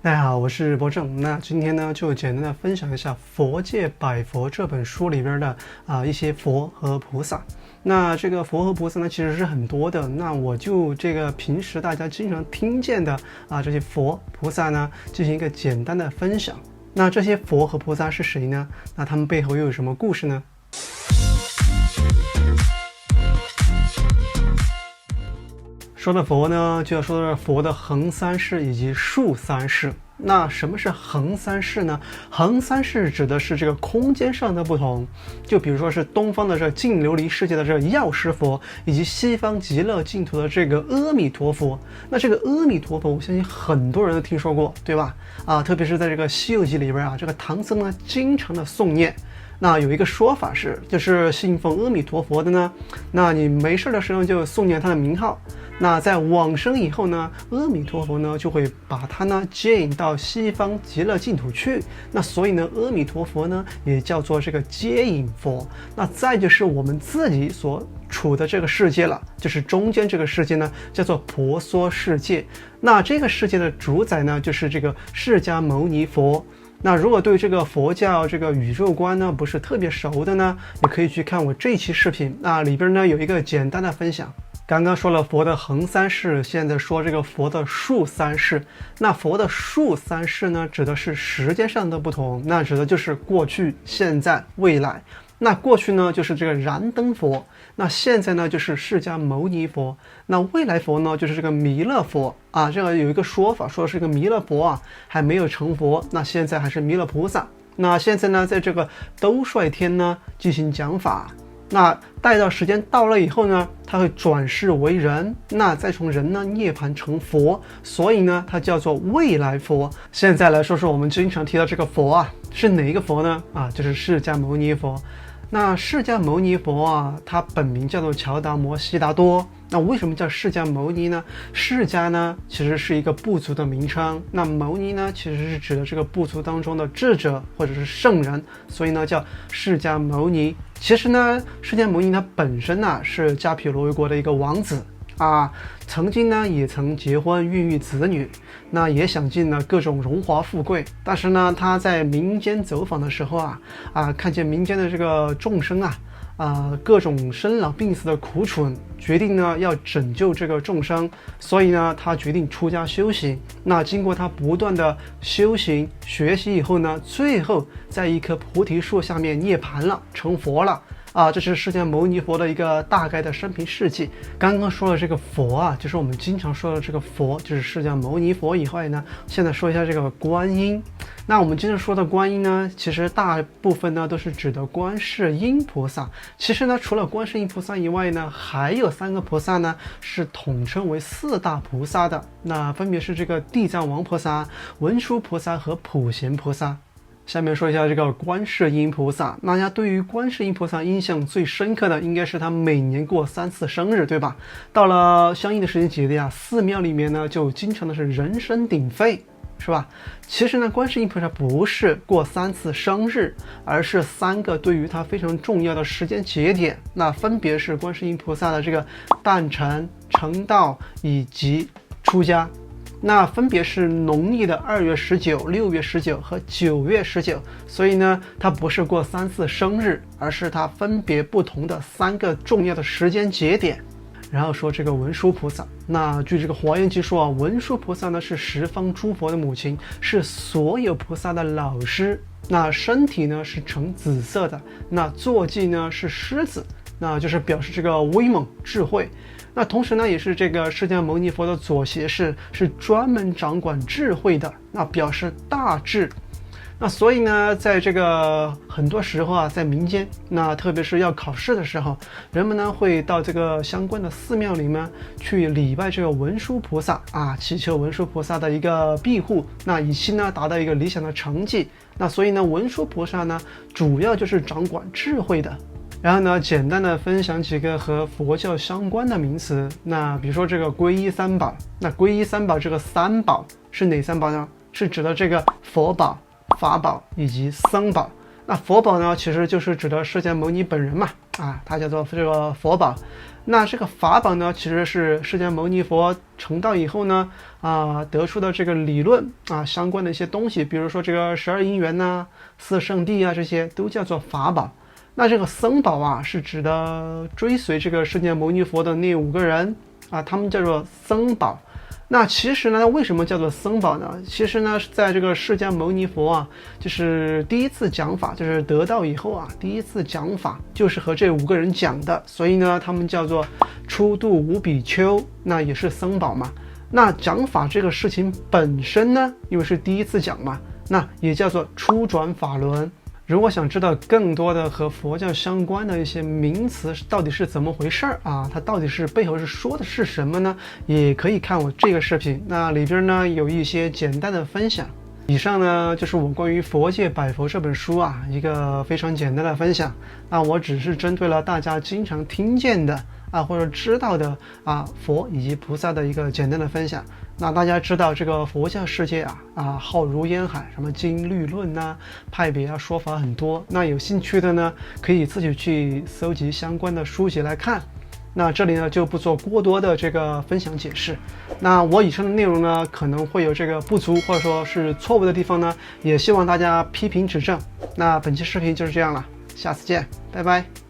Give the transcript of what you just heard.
大家好，我是博正。那今天呢，就简单的分享一下《佛界百佛》这本书里边的一些佛和菩萨。那这个佛和菩萨呢，其实是很多的。那我就这个平时大家经常听见的这些佛菩萨呢，进行一个简单的分享。那这些佛和菩萨是谁呢？那他们背后又有什么故事呢？说到佛呢，就要说到佛的横三世以及竖三世。那什么是横三世呢？横三世指的是这个空间上的不同，就比如说是东方的这个净琉璃世界的这个药师佛，以及西方极乐净土的这个阿弥陀佛。那这个阿弥陀佛，我相信很多人都听说过，对吧？特别是在这个《西游记》里边这个唐僧呢，经常的诵念。那有一个说法是，就是信奉阿弥陀佛的呢，那你没事的时候就诵念他的名号。那在往生以后呢，阿弥陀佛呢就会把他呢接引到西方极乐净土去。那所以呢，阿弥陀佛呢也叫做这个接引佛。那再就是我们自己所处的这个世界了，就是中间这个世界呢叫做婆娑世界。那这个世界的主宰呢就是这个释迦牟尼佛。那如果对这个佛教这个宇宙观呢不是特别熟的呢，也可以去看我这期视频，那里边呢有一个简单的分享。刚刚说了佛的横三世，现在说这个佛的竖三世。那佛的竖三世呢，指的是时间上的不同，那指的就是过去、现在、未来。那过去呢就是这个燃灯佛，那现在呢就是释迦牟尼佛，那未来佛呢就是这个弥勒佛这个有一个说法，说是这个弥勒佛还没有成佛，那现在还是弥勒菩萨。那现在呢在这个兜率天呢进行讲法，那待到时间到了以后呢，他会转世为人，那再从人呢涅槃成佛，所以呢它叫做未来佛。现在来说说我们经常提到这个佛是哪一个佛呢？就是释迦牟尼佛。那释迦牟尼佛他本名叫做乔达摩悉达多。那为什么叫释迦牟尼呢？释迦呢其实是一个部族的名称，那牟尼呢其实是指的这个部族当中的智者或者是圣人，所以呢叫释迦牟尼。其实呢释迦牟尼他本身是迦毗罗卫国的一个王子曾经呢也曾结婚孕育子女，那也享尽了各种荣华富贵。但是呢他在民间走访的时候看见民间的这个众生各种生老病死的苦楚，决定呢要拯救这个众生，所以呢他决定出家修行。那经过他不断的修行学习以后呢，最后在一棵菩提树下面涅槃了，成佛了这是释迦牟尼佛的一个大概的生平事迹。刚刚说了这个佛就是我们经常说的这个佛，就是释迦牟尼佛以外呢，现在说一下这个观音。那我们经常说的观音呢，其实大部分呢都是指的观世音菩萨。其实呢除了观世音菩萨以外呢，还有3个菩萨呢是统称为4大菩萨的，那分别是这个地藏王菩萨、文殊菩萨和普贤菩萨。下面说一下这个观世音菩萨。大家对于观世音菩萨印象最深刻的应该是他每年过3次生日，对吧？到了相应的时间节点寺庙里面呢就经常的是人声鼎沸，是吧？其实呢观世音菩萨不是过3次生日，而是3个对于他非常重要的时间节点，那分别是观世音菩萨的这个诞辰、成道以及出家。那分别是农历的2月19、6月19和9月19，所以呢它不是过3次生日，而是它分别不同的3个重要的时间节点。然后说这个文殊菩萨，那据这个华严经说文殊菩萨呢是十方诸佛的母亲，是所有菩萨的老师。那身体呢是呈紫色的，那坐骑呢是狮子，那就是表示这个威猛智慧。那同时呢也是这个释迦牟尼佛的左胁侍，是专门掌管智慧的，那表示大智。那所以呢在这个很多时候在民间，那特别是要考试的时候，人们呢会到这个相关的寺庙里面去礼拜这个文殊菩萨祈求文殊菩萨的一个庇护，那以期呢达到一个理想的成绩。那所以呢文殊菩萨呢主要就是掌管智慧的。然后呢简单的分享几个和佛教相关的名词。那比如说这个皈依三宝，那皈依三宝这个三宝是哪3宝呢？是指的这个佛宝、法宝以及僧宝。那佛宝呢其实就是指的释迦牟尼本人嘛，啊，它叫做这个佛宝。那这个法宝呢，其实是释迦牟尼佛成道以后呢，得出的这个理论相关的一些东西，比如说这个12因缘呐、4圣谛啊，这些都叫做法宝。那这个僧宝是指的追随这个释迦牟尼佛的那5个人他们叫做僧宝。那其实呢，为什么叫做僧宝呢？其实呢，在这个释迦牟尼佛就是第一次讲法，就是得道以后第一次讲法就是和这5个人讲的，所以呢，他们叫做初度无比丘，那也是僧宝嘛。那讲法这个事情本身呢，因为是第一次讲嘛，那也叫做初转法轮。如果想知道更多的和佛教相关的一些名词到底是怎么回事它到底是背后是说的是什么呢？也可以看我这个视频，那里边呢有一些简单的分享。以上呢就是我关于《佛界百佛》这本书一个非常简单的分享。那我只是针对了大家经常听见的或者知道的佛以及菩萨的一个简单的分享。那大家知道这个佛教世界浩如烟海，什么经律论派别说法很多。那有兴趣的呢，可以自己去搜集相关的书籍来看。那这里呢就不做过多的这个分享解释。那我以上的内容呢可能会有这个不足或者说是错误的地方呢，也希望大家批评指正。那本期视频就是这样了，下次见，拜拜。